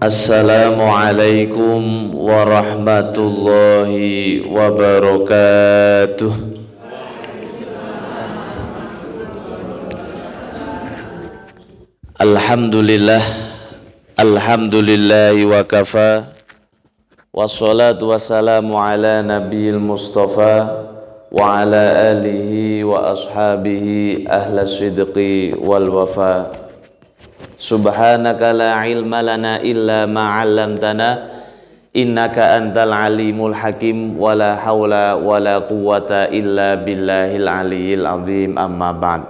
Assalamualaikum warahmatullahi wabarakatuh. Alhamdulillah, alhamdulillahi wa kafa, wassalatu wassalamu ala nabiyil mustafa wa ala alihi wa ashabihi ahla sidqi wal wafa. Subhanaka la ilma lana illa ma 'allamtana innaka antal alimul hakim wa la haula wa la quwwata illa billahil aliyyil azim. Amma ba'd.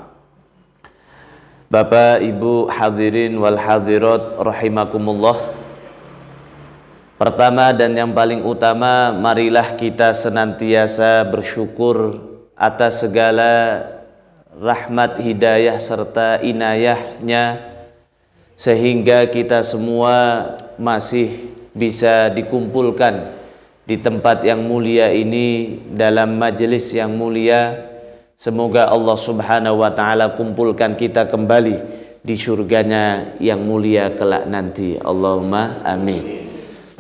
Bapak, Ibu, hadirin wal hadirat rahimakumullah. Pertama dan yang paling utama, marilah kita senantiasa bersyukur atas segala rahmat, hidayah serta inayahnya, sehingga kita semua masih bisa dikumpulkan di tempat yang mulia ini dalam majelis yang mulia. Semoga Allah Subhanahu wa ta'ala kumpulkan kita kembali di surganya yang mulia kelak nanti. Allahumma amin.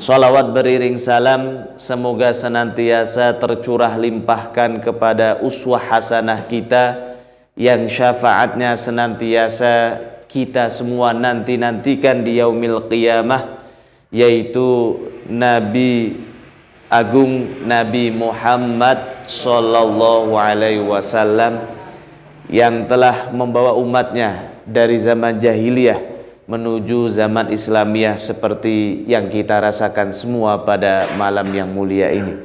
Salawat beriring salam semoga senantiasa tercurah limpahkan kepada uswah hasanah kita yang syafaatnya senantiasa kita semua nanti-nantikan di yaumil qiyamah, yaitu Nabi Agung Nabi Muhammad sallallahu alaihi wasallam yang telah membawa umatnya dari zaman jahiliyah menuju zaman Islamiyah seperti yang kita rasakan semua pada malam yang mulia ini.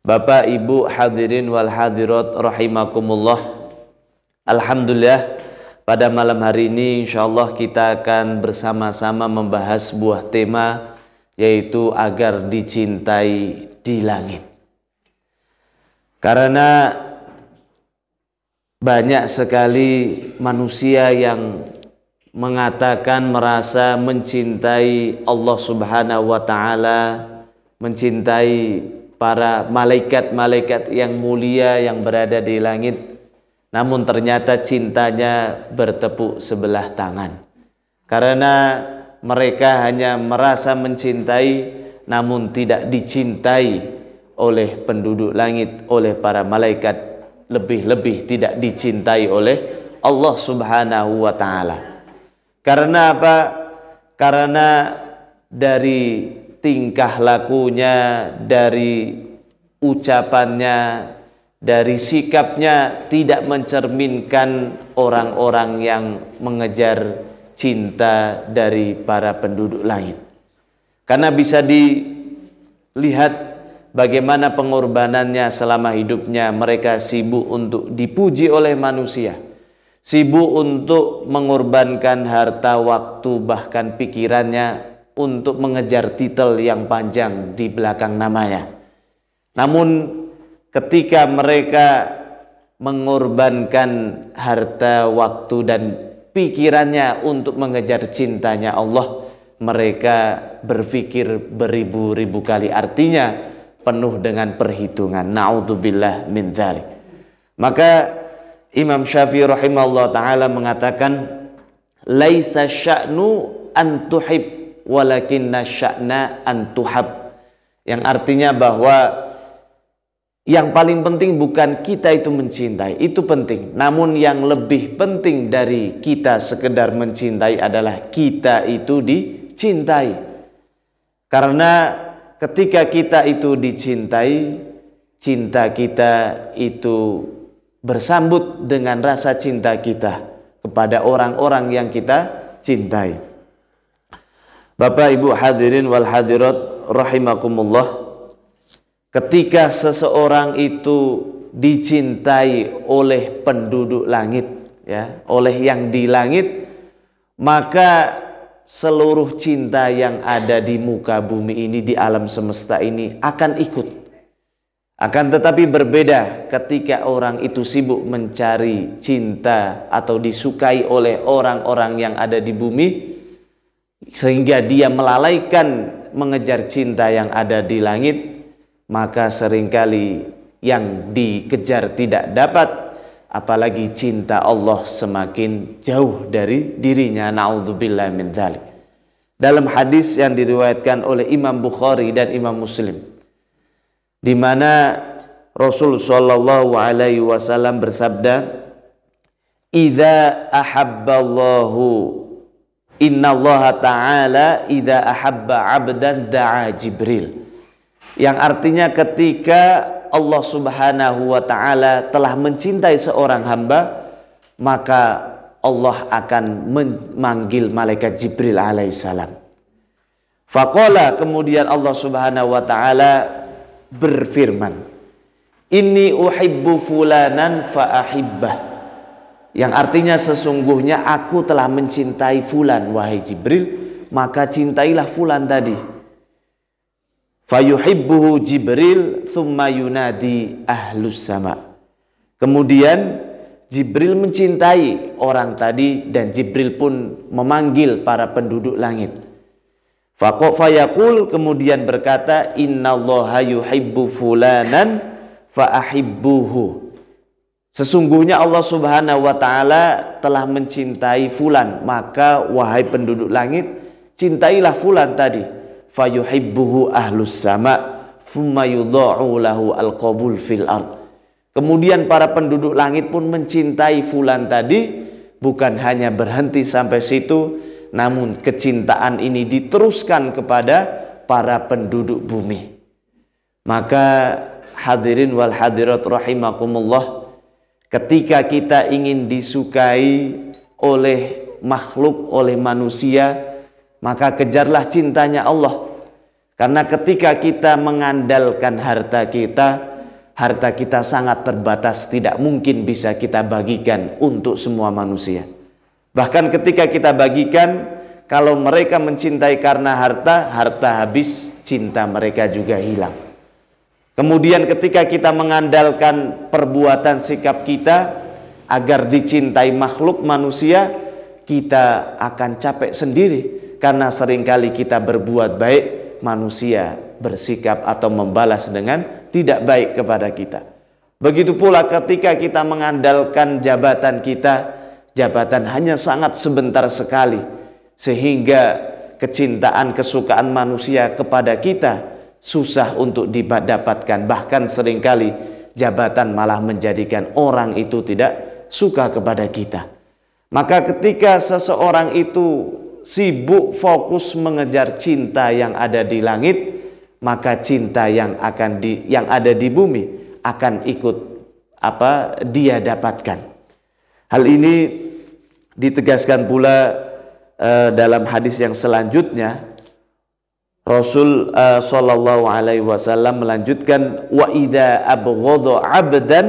Bapak, Ibu, hadirin wal hadirat rahimakumullah. Alhamdulillah, pada malam hari ini insyaallah kita akan bersama-sama membahas sebuah tema, yaitu agar dicintai di langit. Karena banyak sekali manusia yang mengatakan merasa mencintai Allah Subhanahu wa ta'ala, mencintai para malaikat-malaikat yang mulia yang berada di langit, namun ternyata cintanya bertepuk sebelah tangan. Karena mereka hanya merasa mencintai, namun tidak dicintai oleh penduduk langit, oleh para malaikat, lebih-lebih tidak dicintai oleh Allah Subhanahu wa ta'ala. Karena apa? Karena dari tingkah lakunya, dari ucapannya, dari sikapnya tidak mencerminkan orang-orang yang mengejar cinta dari para penduduk langit. Karena bisa dilihat bagaimana pengorbanannya selama hidupnya. Mereka sibuk untuk dipuji oleh manusia, sibuk untuk mengorbankan harta, waktu, bahkan pikirannya untuk mengejar titel yang panjang di belakang namanya. Namun ketika mereka mengorbankan harta, waktu, dan pikirannya untuk mengejar cintanya Allah, mereka berpikir beribu-ribu kali, artinya penuh dengan perhitungan. Na'udzubillah min dzalik. Maka Imam Syafi'i rahimahullah ta'ala mengatakan, laisa sya'nu an tuhib walakinna sya'na an tuhab, yang artinya bahwa yang paling penting bukan kita itu mencintai, itu penting. Namun yang lebih penting dari kita sekedar mencintai adalah kita itu dicintai. Karena ketika kita itu dicintai, cinta kita itu bersambut dengan rasa cinta kita kepada orang-orang yang kita cintai. Bapak, Ibu, hadirin wal hadirat rahimakumullah. Ketika seseorang itu dicintai oleh penduduk langit, ya, oleh yang di langit, maka seluruh cinta yang ada di muka bumi ini, di alam semesta ini akan ikut. Akan tetapi berbeda ketika orang itu sibuk mencari cinta atau disukai oleh orang-orang yang ada di bumi, sehingga dia melalaikan mengejar cinta yang ada di langit, maka seringkali yang dikejar tidak dapat, apalagi cinta Allah semakin jauh dari dirinya. Na'udzubillah min dzalik. dalam hadis yang diriwayatkan oleh Imam Bukhari dan Imam Muslim, di mana Rasul sallallahu alaihi wasallam bersabda, "Idza ahabballahu innallaha ta'ala idza ahabba 'abdan da'a Jibril." Yang artinya ketika Allah Subhanahu wa taala telah mencintai seorang hamba, maka Allah akan memanggil malaikat Jibril alaihissalam. Faqala, kemudian Allah Subhanahu wa taala berfirman, "Inni uhibbu fulanan fa ahibbah." Yang artinya sesungguhnya aku telah mencintai fulan, wahai Jibril, maka cintailah fulan tadi. Fayuhibbuhu Jibril thumma yunadi ahlus sama. Kemudian Jibril mencintai orang tadi dan Jibril pun memanggil para penduduk langit. Fayaqul, kemudian berkata, "Innallaha yuhibbu fulanan fa ahibbuhu." Sesungguhnya Allah Subhanahu wa taala telah mencintai fulan, maka wahai penduduk langit, cintailah fulan tadi. Fayuhibbuhu ahlus sama thumma yudha'u lahu al-qabul fil ard. Kemudian para penduduk langit pun mencintai fulan tadi, bukan hanya berhenti sampai situ, namun kecintaan ini diteruskan kepada para penduduk bumi. Maka hadirin wal hadirat rahimakumullah, ketika kita ingin disukai oleh makhluk, oleh manusia, maka kejarlah cintanya Allah. Karena ketika kita mengandalkan harta kita sangat terbatas, tidak mungkin bisa kita bagikan untuk semua manusia. Bahkan ketika kita bagikan, kalau mereka mencintai karena harta habis, cinta mereka juga hilang. Kemudian ketika kita mengandalkan perbuatan sikap kita agar dicintai makhluk manusia, kita akan capek sendiri. Karena seringkali kita berbuat baik, manusia bersikap atau membalas dengan tidak baik kepada kita. Begitu pula ketika kita mengandalkan jabatan kita, jabatan hanya sangat sebentar sekali, sehingga kecintaan, kesukaan manusia kepada kita susah untuk didapatkan. Bahkan seringkali jabatan malah menjadikan orang itu tidak suka kepada kita. Maka ketika seseorang itu sibuk fokus mengejar cinta yang ada di langit, maka cinta yang ada di bumi akan ikut dia dapatkan. Hal ini ditegaskan pula dalam hadis yang selanjutnya. Rasul sallallahu alaihi wasallam melanjutkan, "Wa idza abghadha 'abdan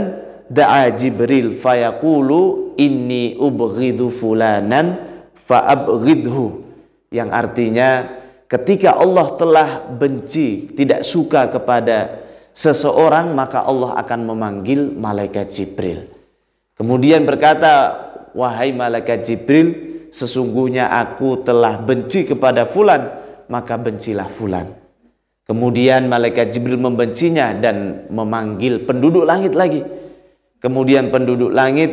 da'a Jibril fayaqulu inni ubghidhu fulanan fa'abghidhu." Yang artinya ketika Allah telah benci, tidak suka kepada seseorang, maka Allah akan memanggil malaikat Jibril. Kemudian berkata, "Wahai malaikat Jibril, sesungguhnya aku telah benci kepada fulan, maka bencilah fulan." Kemudian malaikat Jibril membencinya dan memanggil penduduk langit lagi. Kemudian penduduk langit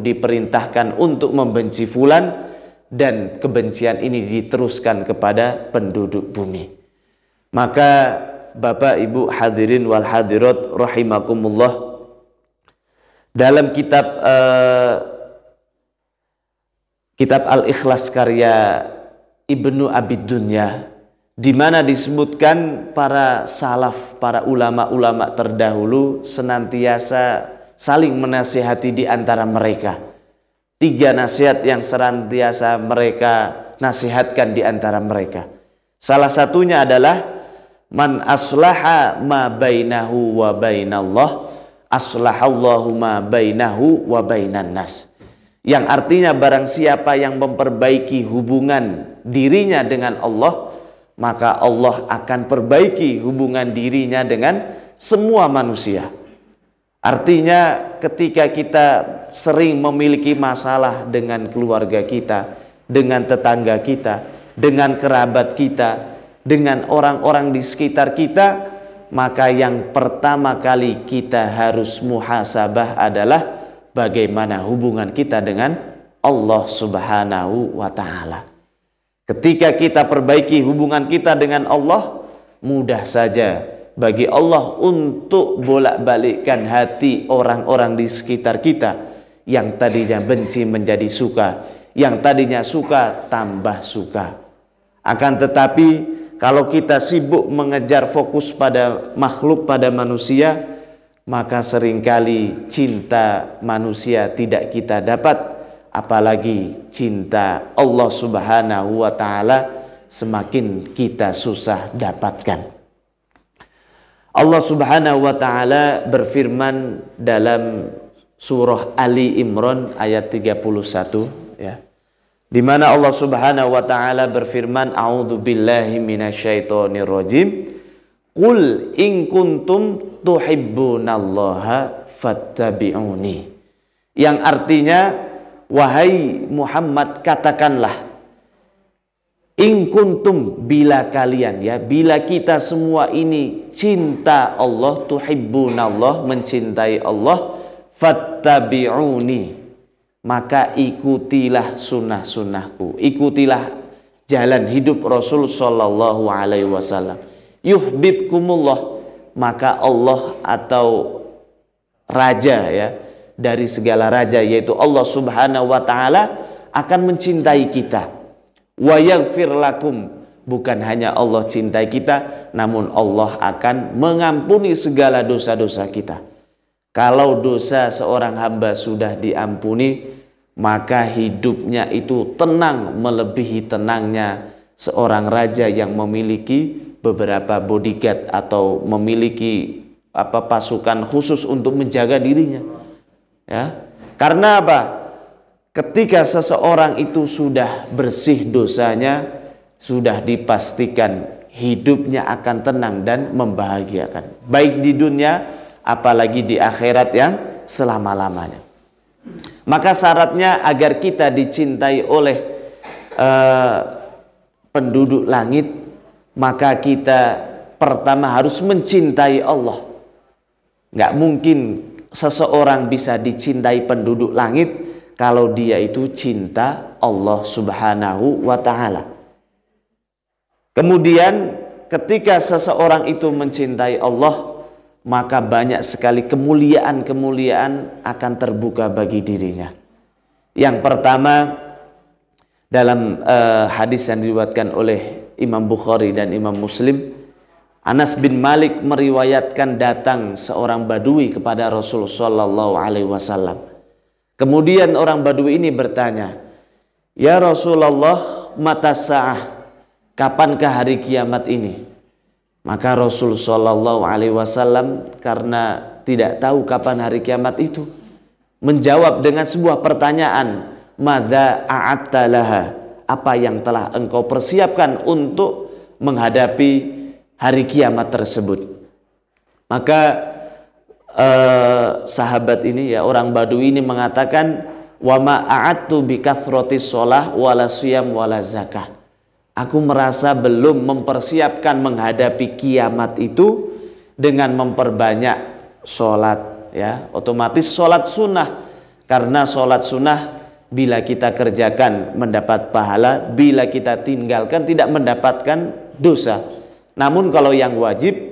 diperintahkan untuk membenci fulan, dan kebencian ini diteruskan kepada penduduk bumi. Maka Bapak Ibu hadirin wal hadirat rahimakumullah, dalam kitab Al-Ikhlas karya Ibnu Abid Dunya, di mana disebutkan para salaf, para ulama-ulama terdahulu senantiasa saling menasihati di antara mereka. 3 nasihat yang senantiasa mereka nasihatkan di antara mereka. Salah satunya adalah, "Man aslaha ma bainahu wa bainallah, aslahallahu ma bainahu wa bainan nas." Yang artinya barang siapa yang memperbaiki hubungan dirinya dengan Allah, maka Allah akan perbaiki hubungan dirinya dengan semua manusia. Artinya ketika kita sering memiliki masalah dengan keluarga kita, dengan tetangga kita, dengan kerabat kita, dengan orang-orang di sekitar kita, maka yang pertama kali kita harus muhasabah adalah bagaimana hubungan kita dengan Allah Subhanahu wa ta'ala. Ketika kita perbaiki hubungan kita dengan Allah, mudah saja bagi Allah untuk bolak-balikkan hati orang-orang di sekitar kita yang tadinya benci menjadi suka, yang tadinya suka tambah suka. Akan tetapi kalau kita sibuk mengejar fokus pada makhluk, pada manusia, maka seringkali cinta manusia tidak kita dapat, apalagi cinta Allah Subhanahu wa ta'ala semakin kita susah dapatkan. Allah Subhanahu wa ta'ala berfirman dalam surah Ali Imran ayat 31, ya, di mana Allah Subhanahu wa ta'ala berfirman, a'udzu billahi minasyaitonir rajim, qul in kuntum tuhibbunallaha fattabi'uni, yang artinya, wahai Muhammad, katakanlah, in kuntum, bila kalian, ya, bila kita semua ini cinta Allah, tuhibbunallah, mencintai Allah, fattabi'uni, maka ikutilah sunnah-sunnahku, ikutilah jalan hidup Rasul sallallahu alaihi wasallam. Yuhibbukumullah, maka Allah atau raja, ya, dari segala raja yaitu Allah Subhanahu wa ta'ala akan mencintai kita. Wa yaghfir lakum, bukan hanya Allah cintai kita, namun Allah akan mengampuni segala dosa-dosa kita. Kalau dosa seorang hamba sudah diampuni, maka hidupnya itu tenang melebihi tenangnya seorang raja yang memiliki beberapa bodyguard atau memiliki pasukan khusus untuk menjaga dirinya. Ya. Karena apa? Ketika seseorang itu sudah bersih dosanya, sudah dipastikan hidupnya akan tenang dan membahagiakan, baik di dunia apalagi di akhirat yang selama-lamanya. Maka syaratnya agar kita dicintai oleh penduduk langit, maka kita pertama harus mencintai Allah. Nggak mungkin seseorang bisa dicintai penduduk langit kalau dia itu cinta Allah Subhanahu wa ta'ala. Kemudian ketika seseorang itu mencintai Allah, maka banyak sekali kemuliaan-kemuliaan akan terbuka bagi dirinya. Yang pertama, dalam hadis yang diriwayatkan oleh Imam Bukhari dan Imam Muslim, Anas bin Malik meriwayatkan datang seorang badui kepada Rasul sallallahu alaihi wasallam. Kemudian orang badui ini bertanya, "Ya Rasulullah, mata sa'ah? Kapankah hari kiamat ini?" Maka Rasul sallallahu alaihi wasallam karena tidak tahu kapan hari kiamat itu, menjawab dengan sebuah pertanyaan, "Madza a'atta laha?" Apa yang telah engkau persiapkan untuk menghadapi hari kiamat tersebut? Maka sahabat ini, ya, orang Badui ini mengatakan, wa ma a'attu bi kathratis shalah wala siyam wala zakah. Aku merasa belum mempersiapkan menghadapi kiamat itu dengan memperbanyak sholat, ya, otomatis sholat sunnah, karena sholat sunnah bila kita kerjakan mendapat pahala, bila kita tinggalkan tidak mendapatkan dosa. Namun kalau yang wajib,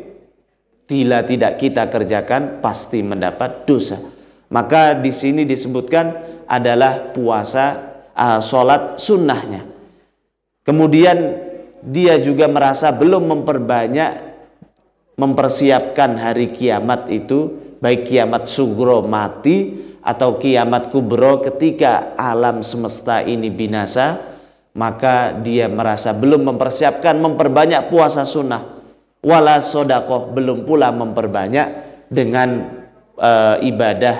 bila tidak kita kerjakan pasti mendapat dosa. Maka di sini disebutkan adalah puasa, sholat sunnahnya. Kemudian dia juga merasa belum mempersiapkan hari kiamat itu, baik kiamat sugro mati atau kiamat kubro ketika alam semesta ini binasa. Maka dia merasa belum memperbanyak puasa sunnah, wala sodakoh, belum pula memperbanyak dengan ibadah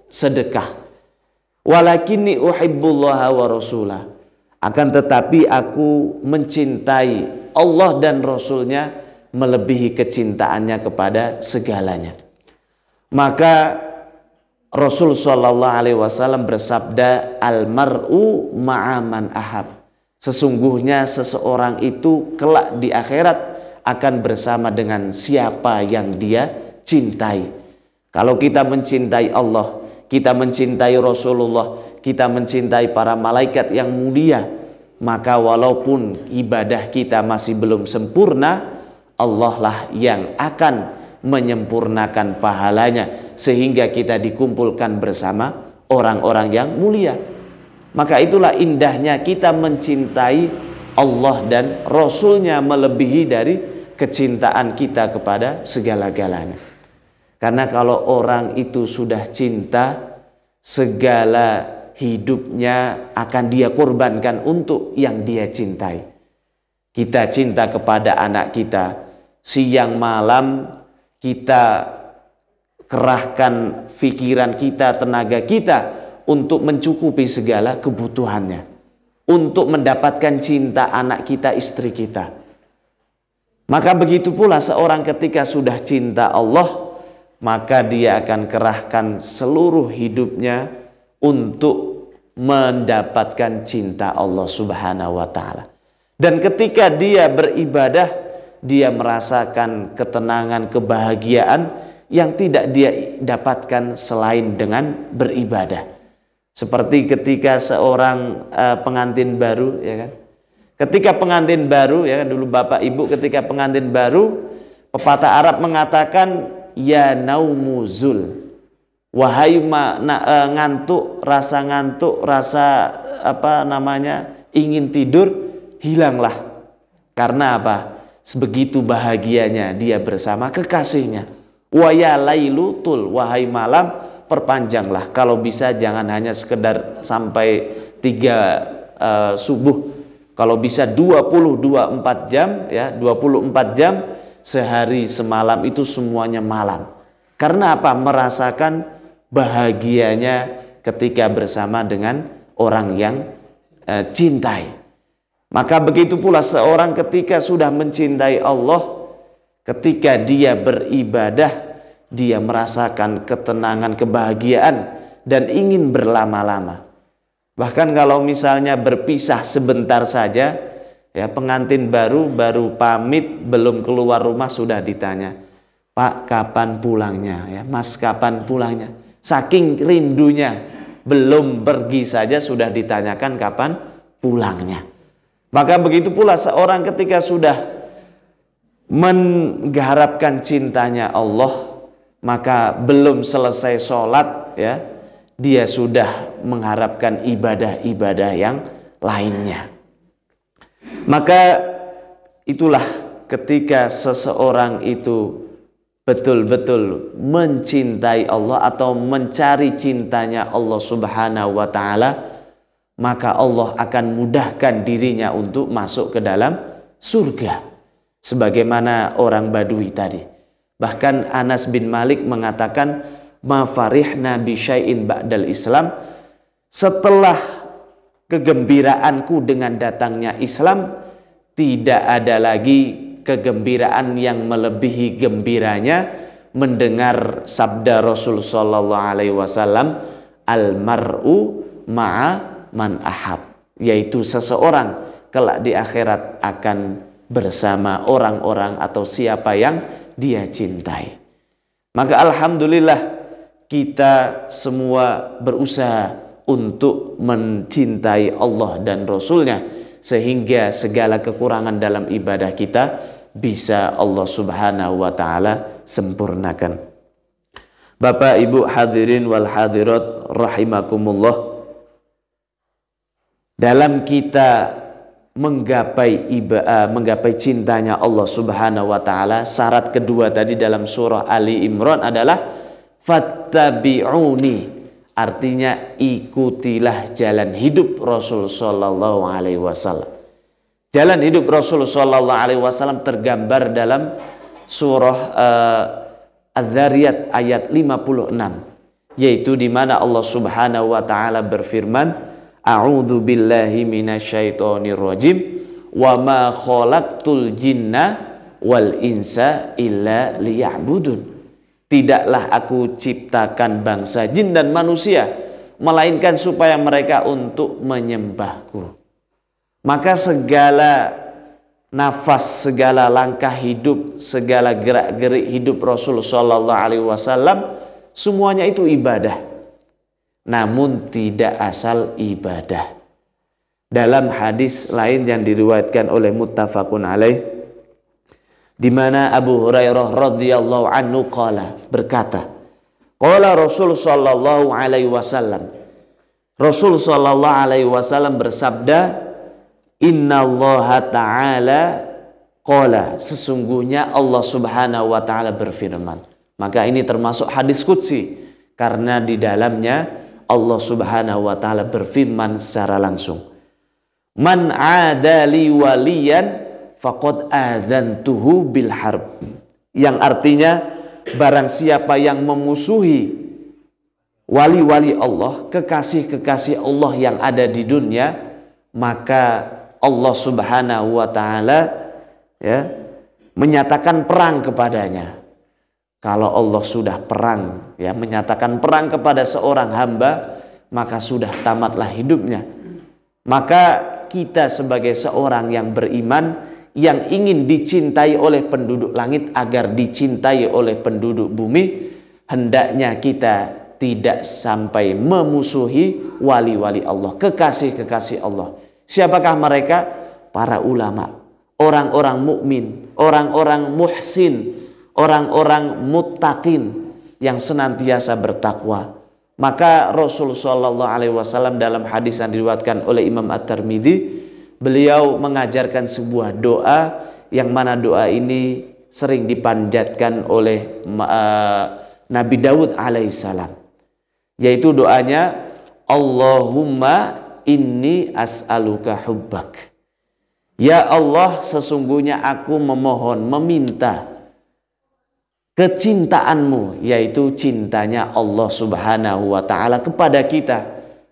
sedekah. Walakinni uhibbullaha wa rasulah, akan tetapi aku mencintai Allah dan Rasulnya melebihi kecintaannya kepada segalanya. Maka Rasul sallallahu alaihi wasallam bersabda, al-mar'u ma'aman ahab. Sesungguhnya seseorang itu kelak di akhirat akan bersama dengan siapa yang dia cintai. Kalau kita mencintai Allah, kita mencintai Rasulullah, kita mencintai para malaikat yang mulia, maka walaupun ibadah kita masih belum sempurna, Allah lah yang akan menyempurnakan pahalanya sehingga kita dikumpulkan bersama orang-orang yang mulia. Maka itulah indahnya kita mencintai Allah dan Rasulnya melebihi dari kecintaan kita kepada segala-galanya. Karena kalau orang itu sudah cinta, segala hidupnya akan dia korbankan untuk yang dia cintai. Kita cinta kepada anak kita, siang malam kita kerahkan pikiran kita, tenaga kita untuk mencukupi segala kebutuhannya, untuk mendapatkan cinta anak kita, istri kita. Maka begitu pula seorang ketika sudah cinta Allah, maka dia akan kerahkan seluruh hidupnya untuk mendapatkan cinta Allah Subhanahu wa ta'ala. Dan ketika dia beribadah, dia merasakan ketenangan, kebahagiaan yang tidak dia dapatkan selain dengan beribadah. Seperti ketika seorang pengantin baru, ya kan? Ketika pengantin baru, ya kan, dulu bapak ibu ketika pengantin baru, pepatah Arab mengatakan ya naumuzul, wahai ngantuk, rasa ingin tidur hilanglah. Karena apa? Sebegitu bahagianya dia bersama kekasihnya. Wa ya lailutul, wahai malam perpanjanglah. Kalau bisa jangan hanya sekedar sampai 3 subuh. Kalau bisa 24 jam, ya 24 jam sehari semalam itu semuanya malam. Karena apa? Merasakan bahagianya ketika bersama dengan orang yang cintai. Maka begitu pula seorang ketika sudah mencintai Allah, ketika dia beribadah, dia merasakan ketenangan, kebahagiaan dan ingin berlama-lama. Bahkan kalau misalnya berpisah sebentar saja, ya pengantin baru pamit, belum keluar rumah sudah ditanya, Pak kapan pulangnya, ya Mas kapan pulangnya. Saking rindunya, belum pergi saja sudah ditanyakan kapan pulangnya. Maka begitu pula seorang ketika sudah mengharapkan cintanya Allah, maka belum selesai sholat, ya dia sudah mengharapkan ibadah-ibadah yang lainnya. Maka itulah ketika seseorang itu betul-betul mencintai Allah atau mencari cintanya Allah Subhanahu wa ta'ala, maka Allah akan mudahkan dirinya untuk masuk ke dalam surga. Sebagaimana orang Badui tadi. Bahkan Anas bin Malik mengatakan, ma farihna bi syai'in ba'dal Islam, setelah kegembiraanku dengan datangnya Islam, tidak ada lagi kegembiraan yang melebihi gembiranya mendengar sabda Rasul sallallahu alaihi wasallam, al mar'u ma'a man ahab, yaitu seseorang kelak di akhirat akan bersama orang-orang atau siapa yang dia cintai. Maka alhamdulillah kita semua berusaha untuk mencintai Allah dan Rasulnya, sehingga segala kekurangan dalam ibadah kita bisa Allah Subhanahu wa ta'ala sempurnakan. Bapak Ibu hadirin wal hadirat rahimakumullah, dalam kita menggapai cintanya Allah Subhanahu wa ta'ala, syarat kedua tadi dalam surah Ali Imran adalah fattabi'uni, artinya ikutilah jalan hidup Rasul sallallahu alaihi wasallam. Jalan hidup Rasul sallallahu alaihi wasallam tergambar dalam surah Az-Zariyat ayat 56, yaitu di mana Allah Subhanahu wa ta'ala berfirman, a'udzu billahi minasyaitonir rajim, wa ma khalaqtul jinna wal insa illa liya'budun. Tidaklah aku ciptakan bangsa jin dan manusia melainkan supaya mereka untuk menyembahku. Maka segala nafas, segala langkah hidup, segala gerak-gerik hidup Rasul sallallahu alaihi wasallam semuanya itu ibadah. Namun tidak asal ibadah. dalam hadis lain yang diriwayatkan oleh muttafaqun alaih, di mana Abu Hurairah radhiyallahu anhu berkata, qala Rasul sallallahu alaihi wasallam, Rasul sallallahu alaihi wasallam bersabda, innallaha ta'ala qala, sesungguhnya Allah Subhanahu wa taala berfirman. Maka ini termasuk hadis qudsi karena di dalamnya Allah Subhanahu wa taala berfirman secara langsung, man adali waliyan faqad adzantuhu bil harb, yang artinya barang siapa yang memusuhi wali-wali Allah, kekasih-kekasih Allah yang ada di dunia, maka Allah Subhanahu wa taala ya menyatakan perang kepadanya. Kalau Allah sudah perang, ya menyatakan perang kepada seorang hamba, maka sudah tamatlah hidupnya. Maka kita sebagai seorang yang beriman, yang ingin dicintai oleh penduduk langit agar dicintai oleh penduduk bumi, hendaknya kita tidak sampai memusuhi wali-wali Allah, kekasih-kekasih Allah. Siapakah mereka? Para ulama, orang-orang mukmin, orang-orang muhsin, orang-orang muttaqin yang senantiasa bertakwa. Maka Rasul sallallahu alaihi wasallam dalam hadis yang diriwayatkan oleh Imam At-Tirmidzi, beliau mengajarkan sebuah doa yang mana doa ini sering dipanjatkan oleh Nabi Daud alaihissalam, yaitu doanya, Allahumma inni as'aluka hubbak. Ya Allah, sesungguhnya aku memohon, meminta kecintaanmu, yaitu cintanya Allah Subhanahu wa ta'ala kepada kita.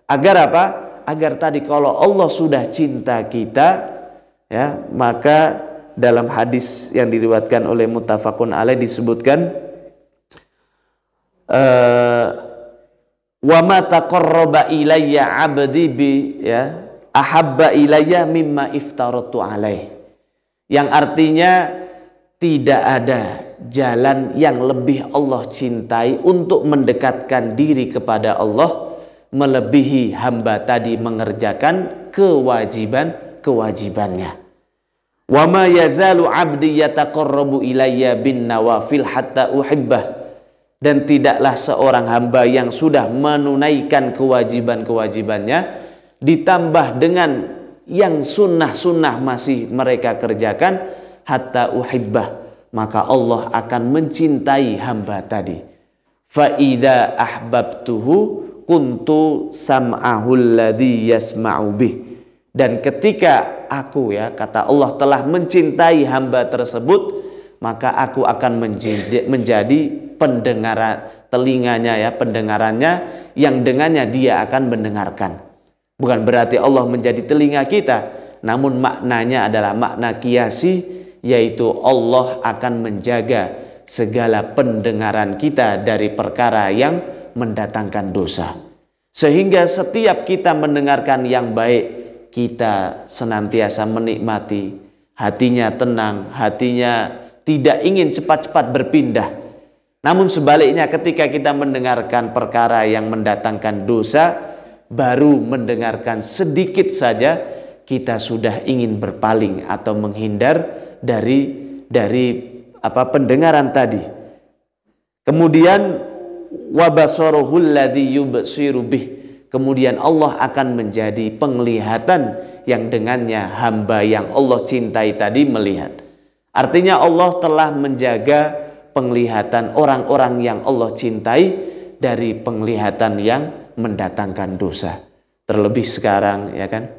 Agar apa? Agar tadi kalau Allah sudah cinta kita, ya, maka dalam hadis yang diriwayatkan oleh muttafaqun alaih disebutkan, wa ma taqarraba ilayya 'abdi bi, ya, ahabba ilayya mimma iftaratu alaih, yang artinya tidak ada jalan yang lebih Allah cintai untuk mendekatkan diri kepada Allah melebihi hamba tadi mengerjakan kewajibannya. Wa ma yazalu 'abdi yataqarrabu ilayya bin nawafil hatta uhibbah, dan tidaklah seorang hamba yang sudah menunaikan kewajiban-kewajibannya ditambah dengan yang sunnah-sunnah masih mereka kerjakan, hatta uhibbah, maka Allah akan mencintai hamba tadi. Fa idza ahbabtuhu kuntu sam'ahul ladzi yasma'u bih, dan ketika aku, ya, kata Allah, telah mencintai hamba tersebut, maka aku akan menjadi telinganya, ya, pendengarannya, yang dengannya dia akan mendengarkan. Bukan berarti Allah menjadi telinga kita, namun maknanya adalah makna kiasi, yaitu Allah akan menjaga segala pendengaran kita dari perkara yang mendatangkan dosa. Sehingga setiap kita mendengarkan yang baik, kita senantiasa menikmati, hatinya tenang, hatinya tidak ingin cepat-cepat berpindah. Namun sebaliknya, ketika kita mendengarkan perkara yang mendatangkan dosa, baru mendengarkan sedikit saja, kita sudah ingin berpaling atau menghindar dari pendengaran tadi. Kemudian wabasaruhul ladzi yubsiru bih, kemudian Allah akan menjadi penglihatan yang dengannya hamba yang Allah cintai tadi melihat. Artinya Allah telah menjaga penglihatan orang-orang yang Allah cintai dari penglihatan yang mendatangkan dosa. Terlebih sekarang, ya kan,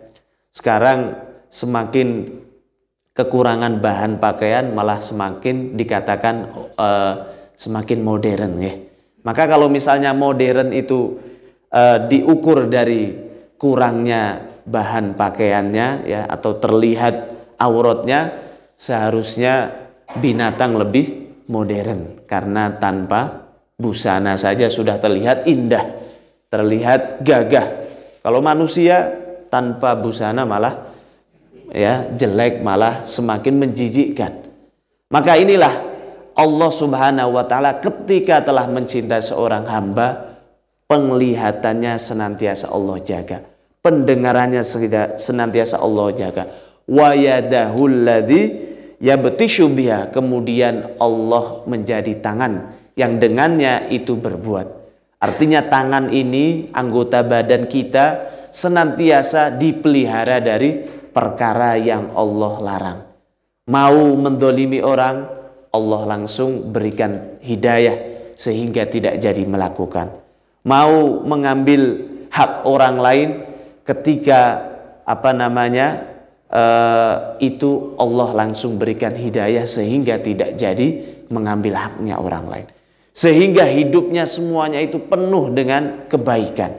sekarang semakin kekurangan bahan pakaian malah semakin dikatakan semakin modern, ya. Maka kalau misalnya modern itu diukur dari kurangnya bahan pakaiannya, ya, atau terlihat auratnya, seharusnya binatang lebih modern, karena tanpa busana saja sudah terlihat indah, terlihat gagah. Kalau manusia tanpa busana malah, ya, jelek, malah semakin menjijikkan. Maka inilah Allah Subhanahu wa ta'ala ketika telah mencintai seorang hamba, penglihatannya senantiasa Allah jaga, pendengarannya senantiasa Allah jaga. Wa yadahul ladzi yabtishu biha, kemudian Allah menjadi tangan yang dengannya itu berbuat. Artinya tangan ini, anggota badan kita, senantiasa dipelihara dari perkara yang Allah larang. Mau mendolimi orang, Allah langsung berikan hidayah sehingga tidak jadi melakukan. Mau mengambil hak orang lain, ketika itu Allah langsung berikan hidayah sehingga tidak jadi mengambil haknya orang lain. Sehingga hidupnya semuanya itu penuh dengan kebaikan.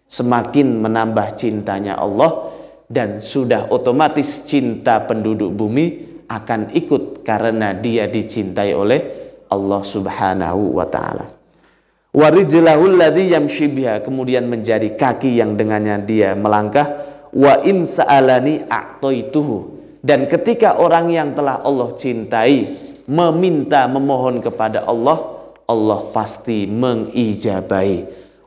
Semakin menambah cintanya Allah, dan sudah otomatis cinta penduduk bumi akan ikut karena dia dicintai oleh Allah Subhanahu wa taala. Wa rijlahul ladzi yamshi biha, kemudian menjadi kaki yang dengannya dia melangkah. Wa in sa'alani a'taituhu, dan ketika orang yang telah Allah cintai meminta memohon kepada Allah, Allah pasti mengijabahi.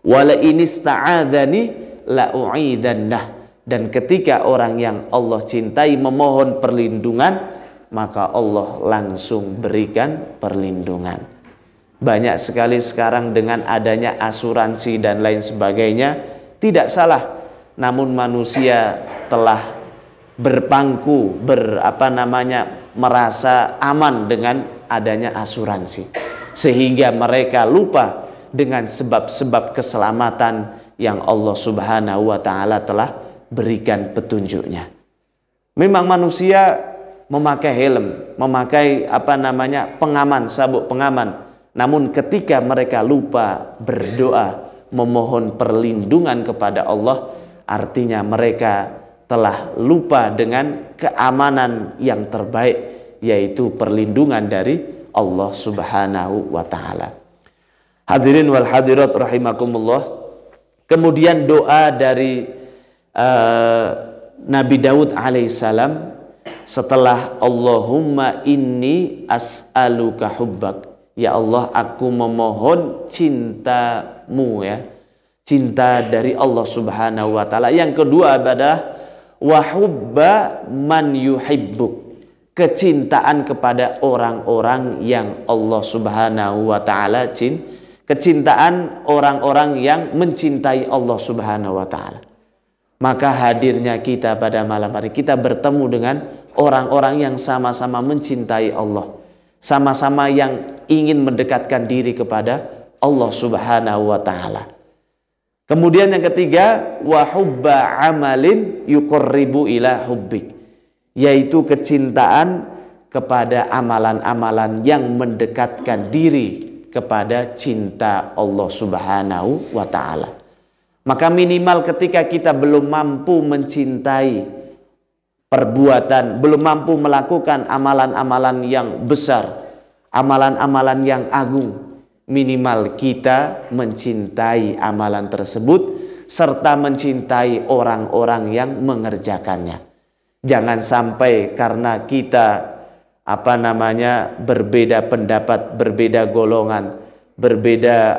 Wala in ista'adzani la u'idannah, dan ketika orang yang Allah cintai memohon perlindungan, maka Allah langsung berikan perlindungan. Banyak sekali sekarang dengan adanya asuransi dan lain sebagainya, tidak salah. Namun manusia telah berpangku, merasa aman dengan adanya asuransi, sehingga mereka lupa dengan sebab-sebab keselamatan yang Allah Subhanahu wa taala telah berikan petunjuknya. Memang manusia memakai helm, memakai pengaman, sabuk pengaman. Namun ketika mereka lupa berdoa, memohon perlindungan kepada Allah, artinya mereka telah lupa dengan keamanan yang terbaik, yaitu perlindungan dari Allah Subhanahu wa taala. Hadirin wal hadirat rahimakumullah. Kemudian doa dari Nabi Daud alaihissalam setelah Allahumma inni as'aluka hubbak, ya Allah aku memohon cintamu, ya, cinta dari Allah Subhanahu wa taala. Yang kedua adalah wa hubba man yuhibbuk, kecintaan kepada orang-orang yang Allah Subhanahu wa taala kecintaan orang-orang yang mencintai Allah Subhanahu wa taala. Maka hadirnya kita pada malam hari, kita bertemu dengan orang-orang yang sama-sama mencintai Allah, sama-sama yang ingin mendekatkan diri kepada Allah Subhanahu wa taala. Kemudian yang ketiga, wa hubba amalin yuqarribu ila hubbik, yaitu kecintaan kepada amalan-amalan yang mendekatkan diri kepada cinta Allah Subhanahu wa taala. Maka minimal ketika kita belum mampu mencintai perbuatan, belum mampu melakukan amalan-amalan yang besar, amalan-amalan yang agung, minimal kita mencintai amalan tersebut serta mencintai orang-orang yang mengerjakannya. Jangan sampai karena kita berbeda pendapat, berbeda golongan, berbeda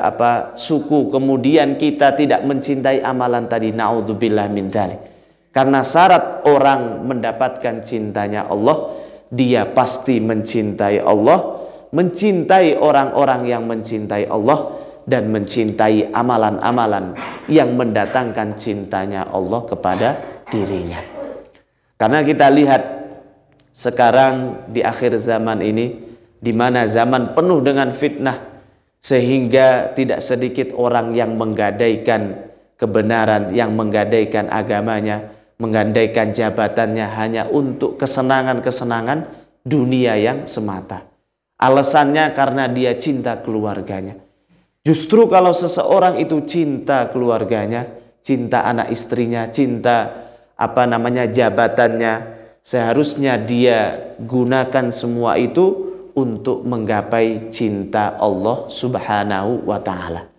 suku, kemudian kita tidak mencintai amalan tadi. Naudzubillah min dzalik. Karena syarat orang mendapatkan cintanya Allah, dia pasti mencintai Allah, mencintai orang-orang yang mencintai Allah, dan mencintai amalan-amalan yang mendatangkan cintanya Allah kepada dirinya. Karena kita lihat sekarang di akhir zaman ini, di mana zaman penuh dengan fitnah, sehingga tidak sedikit orang yang menggadaikan kebenaran, yang menggadaikan agamanya, menggadaikan jabatannya hanya untuk kesenangan-kesenangan dunia yang semata. Alasannya karena dia cinta keluarganya. Justru kalau seseorang itu cinta keluarganya, cinta anak istrinya, cinta jabatannya, seharusnya dia gunakan semua itu untuk menggapai cinta Allah Subhanahu wa taala.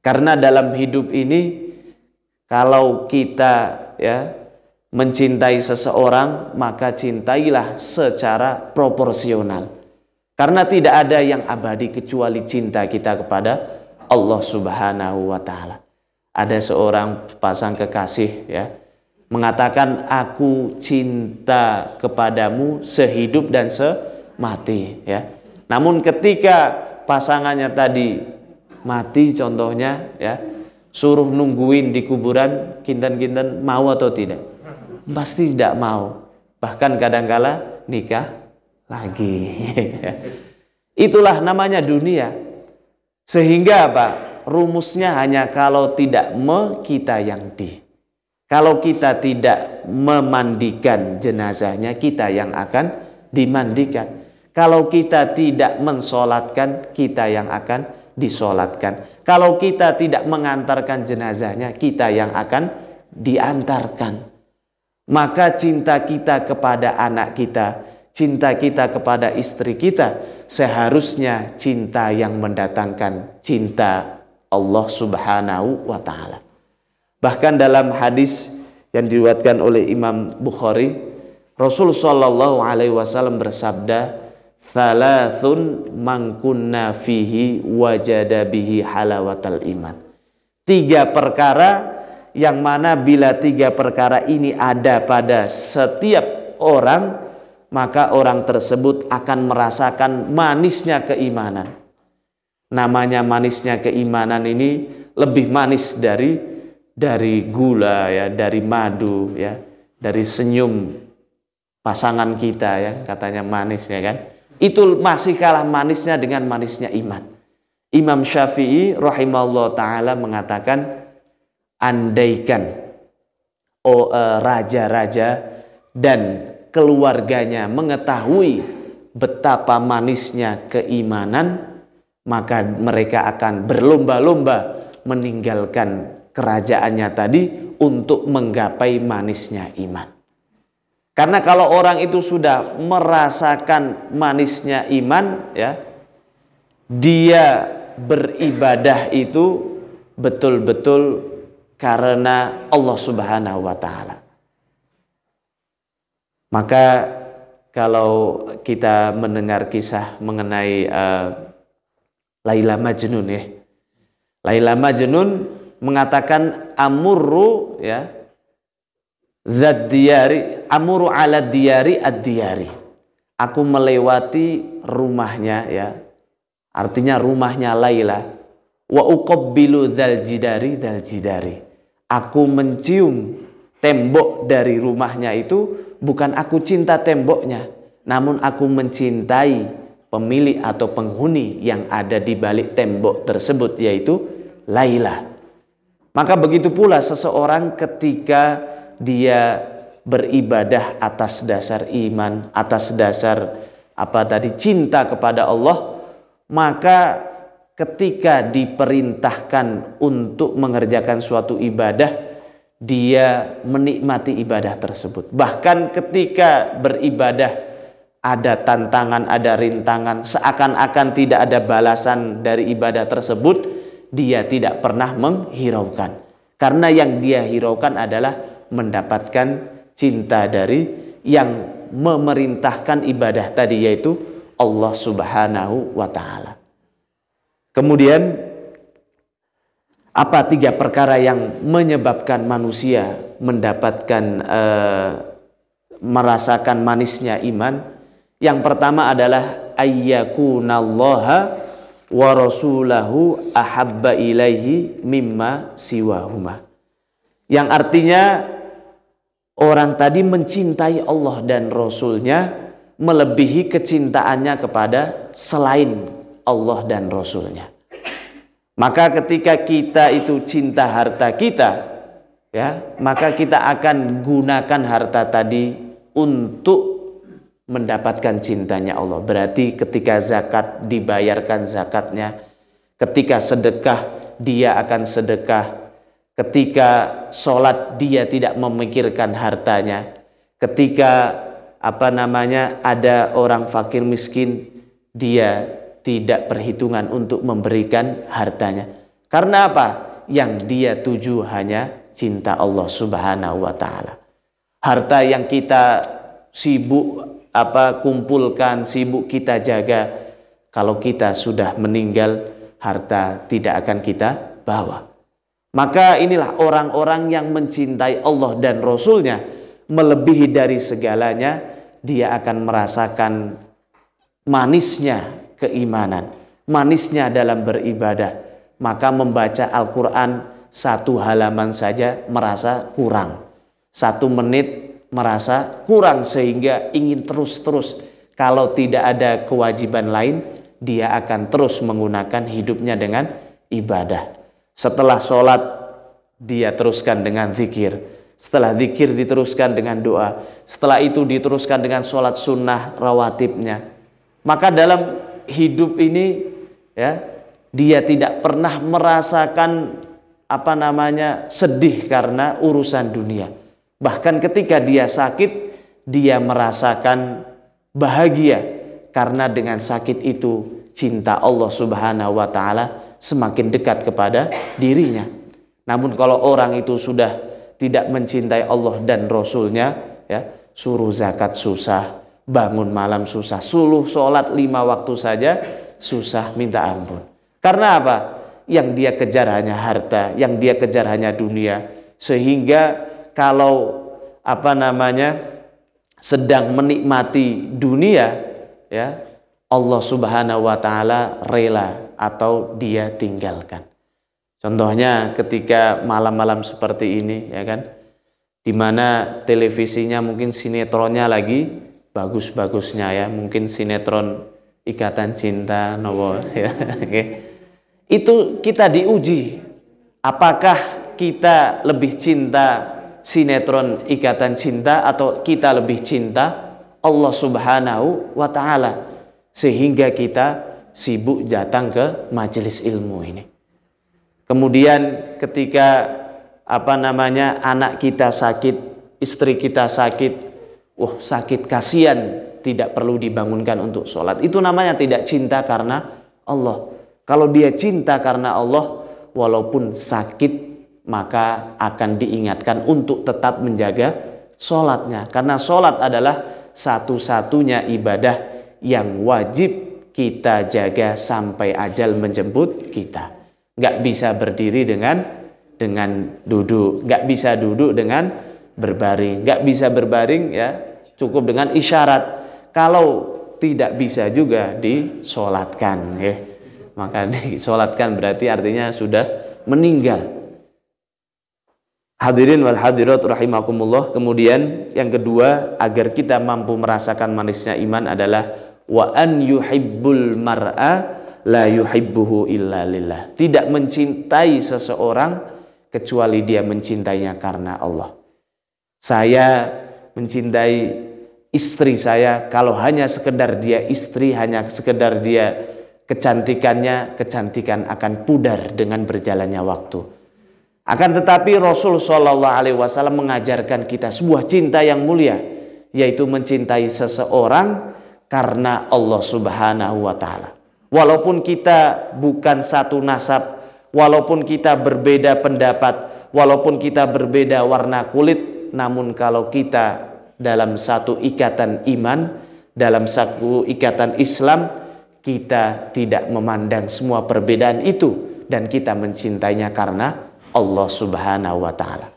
Karena dalam hidup ini, kalau kita mencintai seseorang, maka cintailah secara proporsional. Karena tidak ada yang abadi kecuali cinta kita kepada Allah Subhanahu wa taala. Ada seorang pasang kekasih, mengatakan aku cinta kepadamu sehidup dan semati, ya. Namun ketika pasangannya tadi mati contohnya, ya, suruh nungguin di kuburan, kinten-kinten mau atau tidak? Pasti tidak mau. Bahkan kadangkala nikah lagi. Itulah namanya dunia. Sehingga apa? Rumusnya hanya kalau tidak kita yang di. Kalau kita tidak memandikan jenazahnya, kita yang akan dimandikan. Kalau kita tidak mensolatkan, kita yang akan disolatkan. Kalau kita tidak mengantarkan jenazahnya, kita yang akan diantarkan. Maka cinta kita kepada anak kita, cinta kita kepada istri kita, seharusnya cinta yang mendatangkan cinta Allah Subhanahu wa Ta'ala. Bahkan dalam hadis yang diriwayatkan oleh Imam Bukhari, Rasul sallallahu alaihi wasallam bersabda, "Thalathun man kunna fihi wajada bihi halawatal iman." 3 perkara yang mana bila 3 perkara ini ada pada setiap orang, maka orang tersebut akan merasakan manisnya keimanan. Namanya manisnya keimanan ini lebih manis dari gula, ya, dari madu, ya, dari senyum pasangan kita, ya, katanya manis, ya kan? Itu masih kalah manisnya dengan manisnya iman. Imam Syafi'i rahimahullah ta'ala mengatakan, andaikan raja-raja dan keluarganya mengetahui betapa manisnya keimanan, maka mereka akan berlomba-lomba meninggalkan kerajaannya tadi untuk menggapai manisnya iman. Karena kalau orang itu sudah merasakan manisnya iman, ya, dia beribadah itu betul-betul karena Allah Subhanahu wa Ta'ala. Maka kalau kita mendengar kisah mengenai Laila Majnun, ya, Laila Majnun mengatakan amurru, ya, zat diyari, amuru ala diyari ad-diyari. Aku melewati rumahnya, ya, artinya rumahnya Laila. Wa uqabbilu dzal jidari dzal jidari. Aku mencium tembok dari rumahnya itu, bukan aku cinta temboknya, namun aku mencintai pemilik atau penghuni yang ada di balik tembok tersebut, yaitu Laila. Maka begitu pula seseorang ketika dia beribadah atas dasar iman, atas dasar cinta kepada Allah, maka ketika diperintahkan untuk mengerjakan suatu ibadah, dia menikmati ibadah tersebut. Bahkan ketika beribadah ada tantangan, ada rintangan, seakan-akan tidak ada balasan dari ibadah tersebut, dia tidak pernah menghiraukan. Karena yang dia hiraukan adalah mendapatkan cinta dari yang memerintahkan ibadah tadi, yaitu Allah Subhanahu wa Ta'ala. Kemudian apa 3 perkara yang menyebabkan manusia mendapatkan merasakan manisnya iman? Yang pertama adalah ayyakunallaha wa rasulahu ahabba ilaihi mimma siwahuma. Yang artinya orang tadi mencintai Allah dan Rasulnya melebihi kecintaannya kepada selain Allah dan Rasulnya. Maka ketika kita itu cinta harta kita, ya, maka kita akan gunakan harta tadi untuk mendapatkan cintanya Allah. Berarti ketika zakat dibayarkan zakatnya, ketika sedekah dia akan sedekah, ketika sholat dia tidak memikirkan hartanya, ketika ada orang fakir miskin, dia tidak perhitungan untuk memberikan hartanya. Karena apa? Yang dia tuju hanya cinta Allah Subhanahu wa Ta'ala. Harta yang kita sibuk kumpulkan, sibuk kita jaga, kalau kita sudah meninggal, harta tidak akan kita bawa. Maka inilah orang-orang yang mencintai Allah dan Rasulnya melebihi dari segalanya, dia akan merasakan manisnya keimanan, manisnya dalam beribadah. Maka membaca Al-Quran satu halaman saja merasa kurang, 1 menit merasa kurang, sehingga ingin terus-terus. Kalau tidak ada kewajiban lain, dia akan terus menggunakan hidupnya dengan ibadah. Setelah sholat, dia teruskan dengan zikir. Setelah zikir diteruskan dengan doa. Setelah itu diteruskan dengan sholat sunnah rawatibnya. Maka dalam hidup ini, ya, dia tidak pernah merasakan sedih karena urusan dunia. Bahkan ketika dia sakit, dia merasakan bahagia karena dengan sakit itu cinta Allah Subhanahu wa taala semakin dekat kepada dirinya. Namun kalau orang itu sudah tidak mencintai Allah dan Rasulnya, ya, suruh zakat susah, bangun malam susah, suruh sholat 5 waktu saja susah minta ampun. Karena apa? Yang dia kejar hanya harta, yang dia kejar hanya dunia. Sehingga kalau sedang menikmati dunia, ya, Allah Subhanahu wa taala rela atau dia tinggalkan. Contohnya ketika malam-malam seperti ini, ya kan, di mana televisinya mungkin sinetronnya lagi bagus-bagusnya, ya, mungkin sinetron Ikatan Cinta nopo, ya. Itu kita diuji, apakah kita lebih cinta sinetron Ikatan Cinta atau kita lebih cinta Allah Subhanahu wa taala, sehingga kita sibuk datang ke majelis ilmu ini. Kemudian ketika anak kita sakit, istri kita sakit, sakit, kasihan, tidak perlu dibangunkan untuk sholat. Itu namanya tidak cinta karena Allah. Kalau dia cinta karena Allah, walaupun sakit, maka akan diingatkan untuk tetap menjaga sholatnya. Karena sholat adalah satu-satunya ibadah yang wajib kita jaga sampai ajal menjemput kita. Nggak bisa berdiri dengan duduk, nggak bisa duduk dengan berbaring, nggak bisa berbaring, ya, cukup dengan isyarat. Kalau tidak bisa juga disolatkan, ya. Maka disolatkan berarti artinya sudah meninggal. Hadirin wal hadirat rahimakumullah. Kemudian yang kedua, agar kita mampu merasakan manisnya iman adalah wa an yuhibbul mar'a la yuhibbuhu illa lillah. Tidak mencintai seseorang kecuali dia mencintainya karena Allah. Saya mencintai istri saya kalau hanya sekedar dia istri, hanya sekedar dia kecantikannya, kecantikan akan pudar dengan berjalannya waktu. Akan tetapi Rasul Shallallahu Alaihi Wasallam mengajarkan kita sebuah cinta yang mulia, yaitu mencintai seseorang karena Allah Subhanahu Wa Taala. Walaupun kita bukan satu nasab, walaupun kita berbeda pendapat, walaupun kita berbeda warna kulit, namun kalau kita dalam satu ikatan iman, dalam satu ikatan Islam, kita tidak memandang semua perbedaan itu dan kita mencintainya karena Allah Subhanahu wa taala.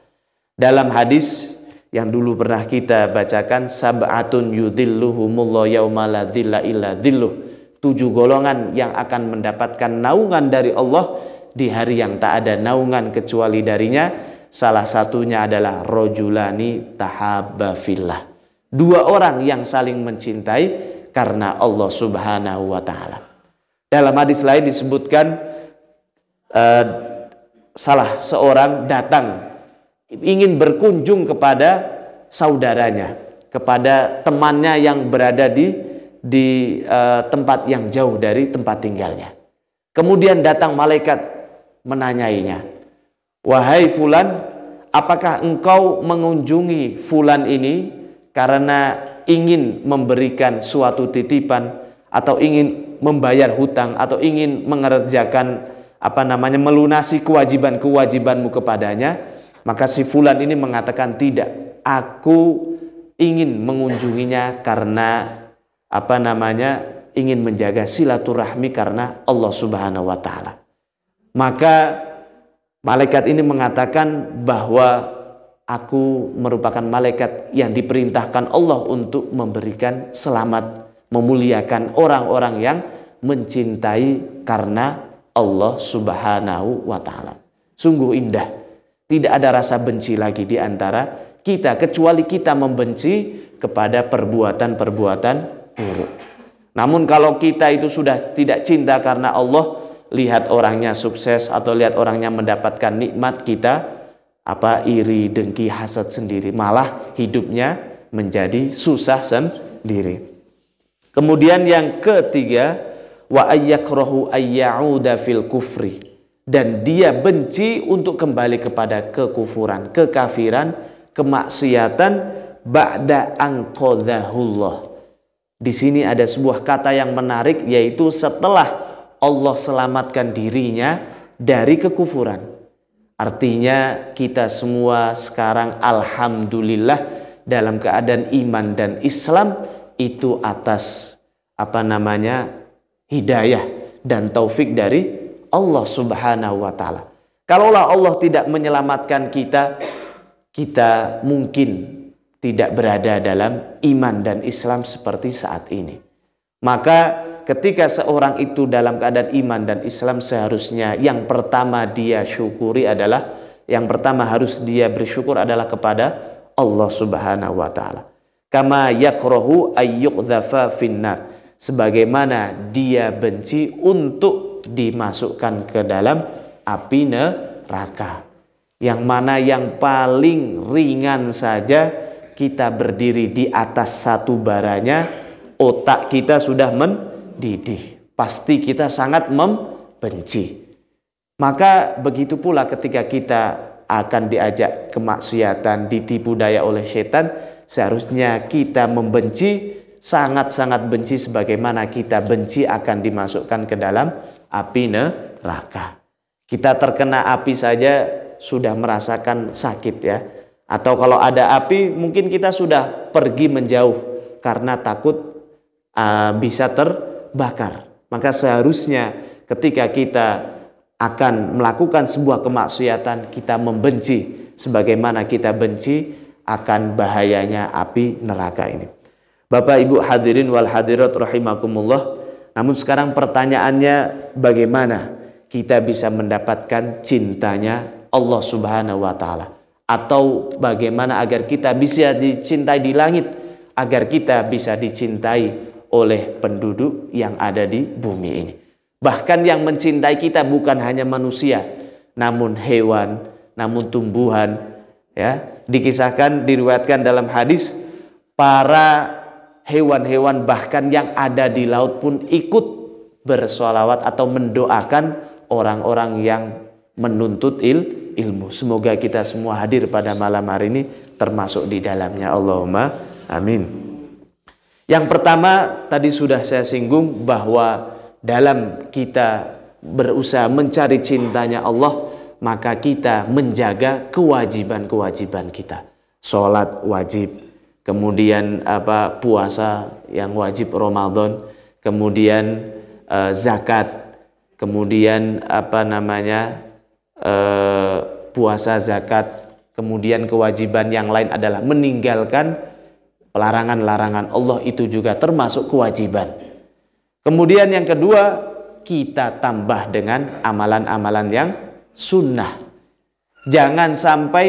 Dalam hadis yang dulu pernah kita bacakan, sab'atun yudhilluhumullahu yauma la dhilla illa dhilluh. 7 golongan yang akan mendapatkan naungan dari Allah di hari yang tak ada naungan kecuali darinya. Salah satunya adalah rajulani tahabba fillah. 2 orang yang saling mencintai karena Allah Subhanahu wa taala. Dalam hadis lain disebutkan salah seorang datang ingin berkunjung kepada saudaranya, kepada temannya yang berada di tempat yang jauh dari tempat tinggalnya. Kemudian datang malaikat menanyainya, "Wahai fulan, apakah engkau mengunjungi fulan ini karena ingin memberikan suatu titipan atau ingin membayar hutang atau ingin mengerjakan melunasi kewajiban-kewajibanmu kepadanya?" Maka si fulan ini mengatakan, "Tidak, aku ingin mengunjunginya karena ingin menjaga silaturahmi karena Allah Subhanahu wa taala." Maka Malaikat ini mengatakan bahwa aku merupakan malaikat yang diperintahkan Allah untuk memberikan selamat, memuliakan orang-orang yang mencintai karena Allah Subhanahu wa Ta'ala. Sungguh indah. Tidak ada rasa benci lagi di antara kita kecuali kita membenci kepada perbuatan-perbuatan buruk. Namun kalau kita itu sudah tidak cinta karena Allah, lihat orangnya sukses atau lihat orangnya mendapatkan nikmat, kita iri, dengki, hasad sendiri, malah hidupnya menjadi susah sendiri. Kemudian yang ketiga, wa ayyakrahu ayyauda fil kufri, dan dia benci untuk kembali kepada kekufuran, kekafiran, kemaksiatan ba'da anqadhahullah. Di sini ada sebuah kata yang menarik, yaitu setelah Allah selamatkan dirinya dari kekufuran. Artinya kita semua sekarang alhamdulillah dalam keadaan iman dan Islam itu atas hidayah dan taufik dari Allah Subhanahu wa Ta'ala. Kalaulah Allah tidak menyelamatkan kita, kita mungkin tidak berada dalam iman dan Islam seperti saat ini. Maka ketika seorang itu dalam keadaan iman dan Islam, seharusnya yang pertama dia syukuri adalah, yang pertama harus dia bersyukur adalah kepada Allah Subhanahu wa Ta'ala. Kama yakrahu ayyuqdhafa finnar, sebagaimana dia benci untuk dimasukkan ke dalam api neraka. Yang mana yang paling ringan saja kita berdiri di atas satu baranya, otak kita sudah mendidih. Pasti kita sangat membenci. Maka begitu pula ketika kita akan diajak kemaksiatan, ditipu daya oleh setan, seharusnya kita membenci, sangat-sangat benci sebagaimana kita benci akan dimasukkan ke dalam api neraka. Kita terkena api saja sudah merasakan sakit ya. Atau kalau ada api mungkin kita sudah pergi menjauh karena takut bisa terbakar. Maka seharusnya ketika kita akan melakukan sebuah kemaksiatan, kita membenci sebagaimana kita benci akan bahayanya api neraka ini. Bapak Ibu hadirin wal hadirat rahimakumullah. Namun sekarang pertanyaannya, bagaimana kita bisa mendapatkan cintanya Allah Subhanahu wa Ta'ala? Atau bagaimana agar kita bisa dicintai di langit, agar kita bisa dicintai oleh penduduk yang ada di bumi ini. Bahkan yang mencintai kita bukan hanya manusia, namun hewan, namun tumbuhan. Ya, dikisahkan, diriwayatkan dalam hadis, para hewan-hewan bahkan yang ada di laut pun ikut bersolawat atau mendoakan orang-orang yang menuntut ilmu. Semoga kita semua hadir pada malam hari ini termasuk di dalamnya. Allahumma amin. Yang pertama tadi sudah saya singgung bahwa dalam kita berusaha mencari cintanya Allah, maka kita menjaga kewajiban-kewajiban kita. Sholat wajib, kemudian puasa yang wajib Ramadan, kemudian zakat, kemudian puasa, zakat, kemudian kewajiban yang lain adalah meninggalkan larangan-larangan Allah, itu juga termasuk kewajiban. Kemudian yang kedua, kita tambah dengan amalan-amalan yang sunnah. Jangan sampai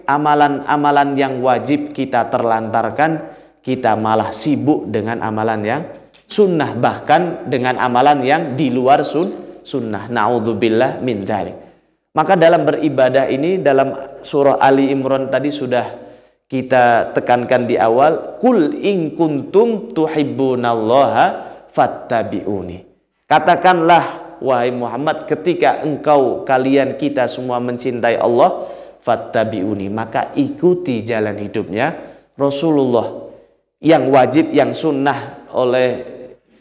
amalan-amalan yang wajib kita terlantarkan, kita malah sibuk dengan amalan yang sunnah, bahkan dengan amalan yang di luar sunnah. Na'udzubillah min dzalik. Maka dalam beribadah ini, dalam surah Ali Imran tadi sudah kita tekankan di awal, Qul in kuntum tuhibbunallaha fattabi'uni. Katakanlah wahai Muhammad, ketika kalian kita semua mencintai Allah, fattabi'uni, maka ikuti jalan hidupnya Rasulullah. Yang wajib, yang sunnah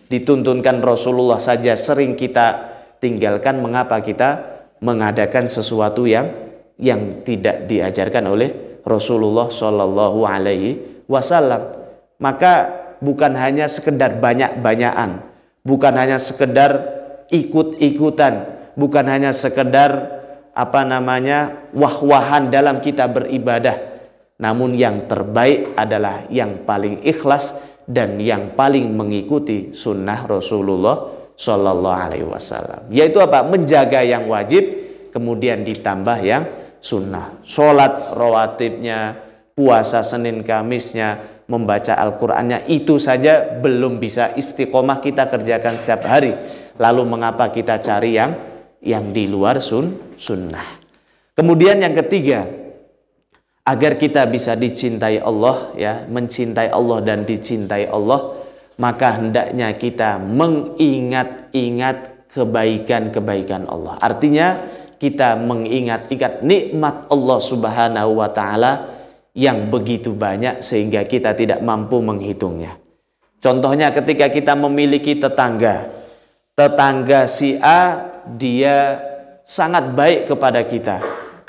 dituntunkan Rasulullah saja sering kita tinggalkan. Mengapa kita mengadakan sesuatu yang tidak diajarkan oleh Rasulullah Shallallahu Alaihi Wasallam? Maka bukan hanya sekedar banyak-banyakan, bukan hanya sekedar ikut-ikutan, bukan hanya sekedar wah-wahan dalam kita beribadah. Namun yang terbaik adalah yang paling ikhlas dan yang paling mengikuti sunnah Rasulullah Shallallahu Alaihi Wasallam. Yaitu apa? Menjaga yang wajib, kemudian ditambah yang sunnah. Sholat rawatibnya, puasa Senin Kamisnya, membaca Al-Qur'annya, itu saja belum bisa istiqomah kita kerjakan setiap hari. Lalu mengapa kita cari yang di luar sunnah? Kemudian yang ketiga, agar kita bisa dicintai Allah, ya, mencintai Allah dan dicintai Allah, maka hendaknya kita mengingat-ingat kebaikan-kebaikan Allah. Artinya kita mengingat-ingat nikmat Allah Subhanahu wa taala yang begitu banyak sehingga kita tidak mampu menghitungnya. Contohnya ketika kita memiliki tetangga si A, dia sangat baik kepada kita.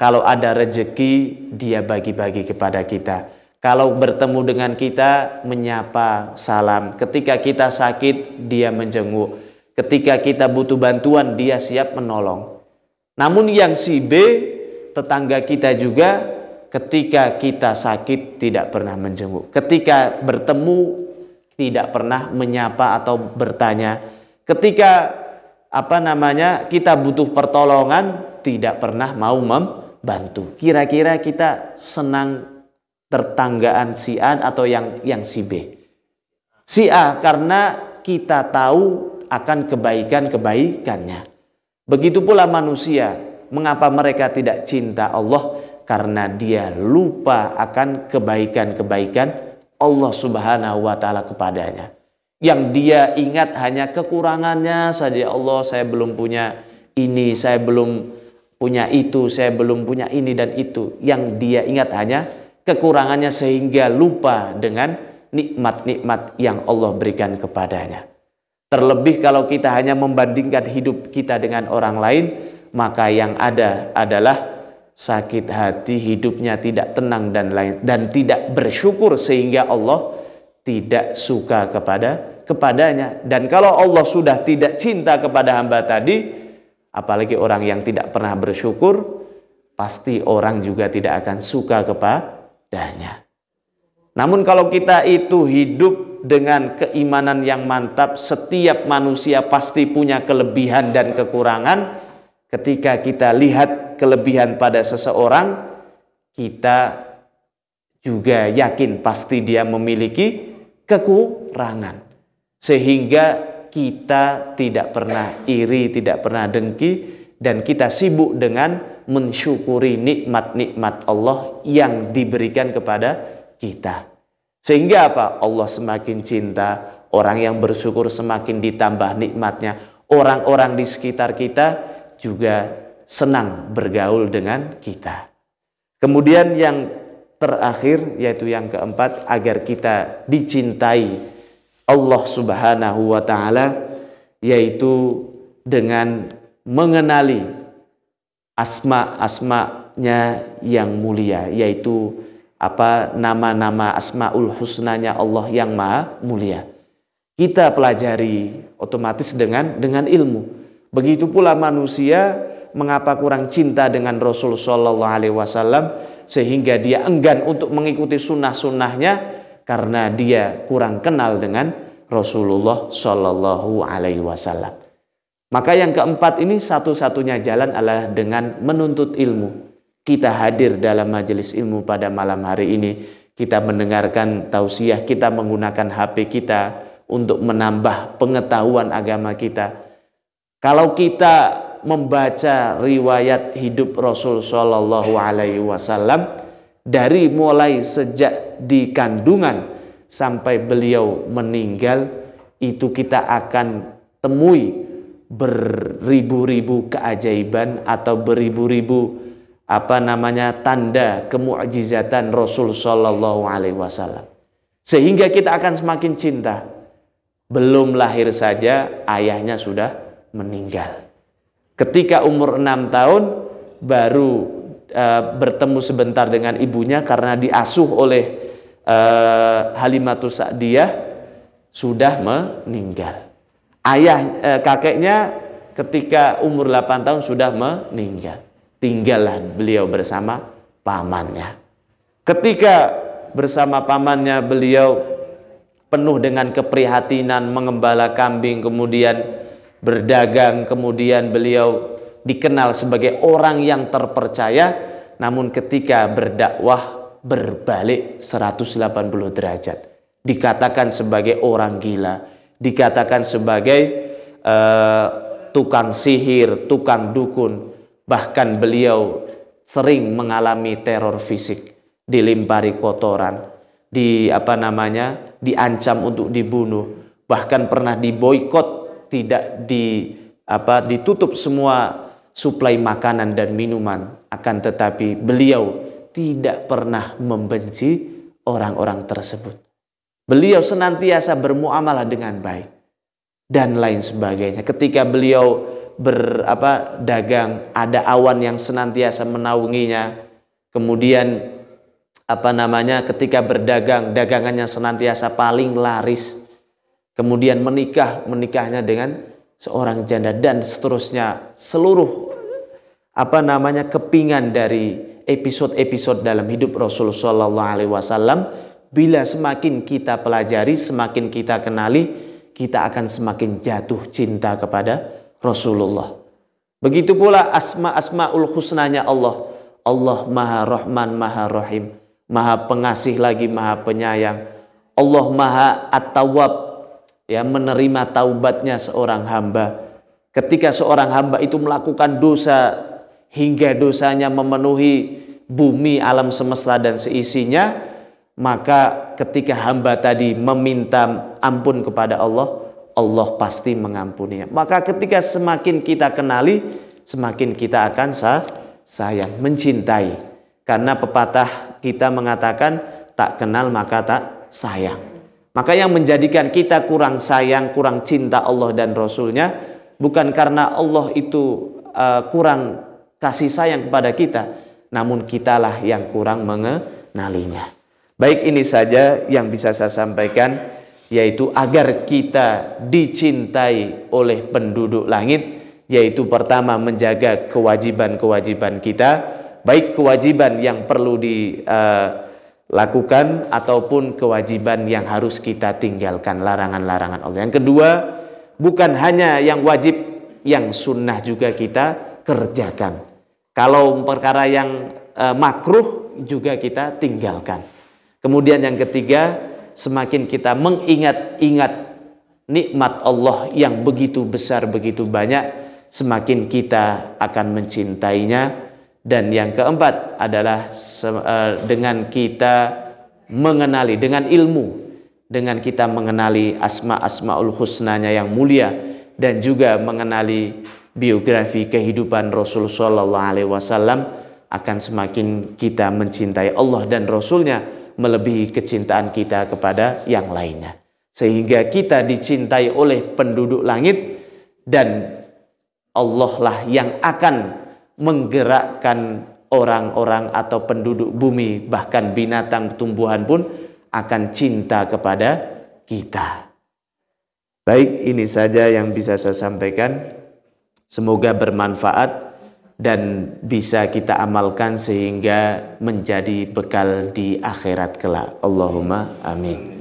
Kalau ada rezeki, dia bagi-bagi kepada kita. Kalau bertemu dengan kita, menyapa, salam. Ketika kita sakit, dia menjenguk. Ketika kita butuh bantuan, dia siap menolong. Namun yang si B, tetangga kita juga, ketika kita sakit, tidak pernah menjenguk. Ketika bertemu, tidak pernah menyapa atau bertanya. Ketika kita butuh pertolongan, tidak pernah mau membantu. Kira-kira kita senang tetanggaan si A atau yang si B? Si A, karena kita tahu akan kebaikan-kebaikannya. Begitu pula manusia, mengapa mereka tidak cinta Allah? Karena dia lupa akan kebaikan-kebaikan Allah Subhanahu wa taala kepadanya. Yang dia ingat hanya kekurangannya saja. Allah, saya belum punya ini, saya belum punya itu, saya belum punya ini dan itu. Yang dia ingat hanya kekurangannya sehingga lupa dengan nikmat-nikmat yang Allah berikan kepadanya. Terlebih kalau kita hanya membandingkan hidup kita dengan orang lain, maka yang ada adalah sakit hati, hidupnya tidak tenang dan lain, dan tidak bersyukur sehingga Allah tidak suka kepadanya. Dan kalau Allah sudah tidak cinta kepada hamba tadi, apalagi orang yang tidak pernah bersyukur, pasti orang juga tidak akan suka kepadanya. Namun kalau kita itu hidup dengan keimanan yang mantap, setiap manusia pasti punya kelebihan dan kekurangan. Ketika kita lihat kelebihan pada seseorang, kita juga yakin pasti dia memiliki kekurangan. Sehingga kita tidak pernah iri, tidak pernah dengki, dan kita sibuk dengan mensyukuri nikmat-nikmat Allah yang diberikan kepada kita. Sehingga apa? Allah semakin cinta, orang yang bersyukur semakin ditambah nikmatnya. Orang-orang di sekitar kita juga senang bergaul dengan kita. Kemudian yang terakhir, yaitu yang keempat, agar kita dicintai Allah Subhanahu wa taala, yaitu dengan mengenali asma-asmanya yang mulia, yaitu nama-nama asmaul husnanya Allah yang maha mulia. Kita pelajari otomatis dengan ilmu. Begitu pula manusia, mengapa kurang cinta dengan Rasul Shallallahu Alaihi Wasallam sehingga dia enggan untuk mengikuti sunnah-sunnahnya, karena dia kurang kenal dengan Rasulullah Shallallahu Alaihi Wasallam. Maka yang keempat ini, satu-satunya jalan adalah dengan menuntut ilmu. Kita hadir dalam majelis ilmu pada malam hari ini, kita mendengarkan tausiah, kita menggunakan HP kita untuk menambah pengetahuan agama kita. Kalau kita membaca riwayat hidup Rasul Shallallahu Alaihi Wasallam dari mulai sejak di kandungan sampai beliau meninggal, itu kita akan temui beribu-ribu keajaiban atau beribu-ribu tanda kemu'jizatan Rasul Shallallahu Alaihi Wasallam, sehingga kita akan semakin cinta. Belum lahir saja ayahnya sudah meninggal. Ketika umur 6 tahun baru bertemu sebentar dengan ibunya karena diasuh oleh Halimatus Sa'diyah, sudah meninggal. Kakeknya ketika umur 8 tahun sudah meninggal. tinggallah beliau bersama pamannya. Ketika bersama pamannya beliau penuh dengan keprihatinan mengembala kambing, kemudian berdagang, kemudian beliau dikenal sebagai orang yang terpercaya. Namun ketika berdakwah berbalik 180 derajat, dikatakan sebagai orang gila, dikatakan sebagai tukang sihir, tukang dukun. Bahkan beliau sering mengalami teror fisik, dilempari kotoran, diancam untuk dibunuh, bahkan pernah diboikot, tidak ditutup semua suplai makanan dan minuman. Akan tetapi beliau tidak pernah membenci orang-orang tersebut. Beliau senantiasa bermuamalah dengan baik dan lain sebagainya. Ketika beliau dagang, ada awan yang senantiasa menaunginya. Kemudian ketika berdagang, dagangannya senantiasa paling laris. Kemudian menikahnya dengan seorang janda, dan seterusnya. Seluruh kepingan dari episode-episode dalam hidup Rasul Shallallahu Alaihi Wasallam, bila semakin kita pelajari, semakin kita kenali, kita akan semakin jatuh cinta kepada Rasulullah. Begitu pula asmaul husnanya Allah. Allah Maha Rahman, Maha Rahim, Maha Pengasih lagi Maha Penyayang. Allah Maha At-Tawwab, menerima taubatnya seorang hamba. Ketika seorang hamba itu melakukan dosa hingga dosanya memenuhi bumi, alam semesta dan seisinya, maka ketika hamba tadi meminta ampun kepada Allah, Allah pasti mengampuninya. Maka ketika semakin kita kenali, semakin kita akan sayang, mencintai. Karena pepatah kita mengatakan, tak kenal maka tak sayang. Maka yang menjadikan kita kurang sayang, kurang cinta Allah dan Rasulnya, bukan karena Allah itu kurang kasih sayang kepada kita, namun kitalah yang kurang mengenalinya. Baik, ini saja yang bisa saya sampaikan, yaitu agar kita dicintai oleh penduduk langit, yaitu pertama menjaga kewajiban-kewajiban kita, baik kewajiban yang perlu lakukan ataupun kewajiban yang harus kita tinggalkan, larangan-larangan Allah. Yang kedua, bukan hanya yang wajib, yang sunnah juga kita kerjakan. Kalau perkara yang makruh juga kita tinggalkan. Kemudian yang ketiga, semakin kita mengingat-ingat nikmat Allah yang begitu besar, begitu banyak, semakin kita akan mencintainya. Dan yang keempat adalah dengan kita mengenali, dengan ilmu, dengan kita mengenali asmaul husnanya yang mulia, dan juga mengenali biografi kehidupan Rasul Shallallahu Alaihi Wasallam, akan semakin kita mencintai Allah dan Rasulnya melebihi kecintaan kita kepada yang lainnya, sehingga kita dicintai oleh penduduk langit, dan Allah lah yang akan menggerakkan orang-orang atau penduduk bumi, bahkan binatang tumbuhan pun akan cinta kepada kita. Baik, ini saja yang bisa saya sampaikan. Semoga bermanfaat dan bisa kita amalkan sehingga menjadi bekal di akhirat kelak. Allahumma amin.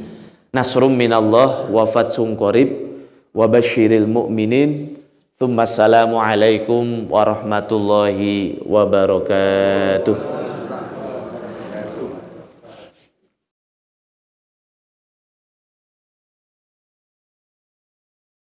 Nasrum minallah wa fathun qarib wa basyiril mu'minin. Assalamualaikum warahmatullahi wabarakatuh.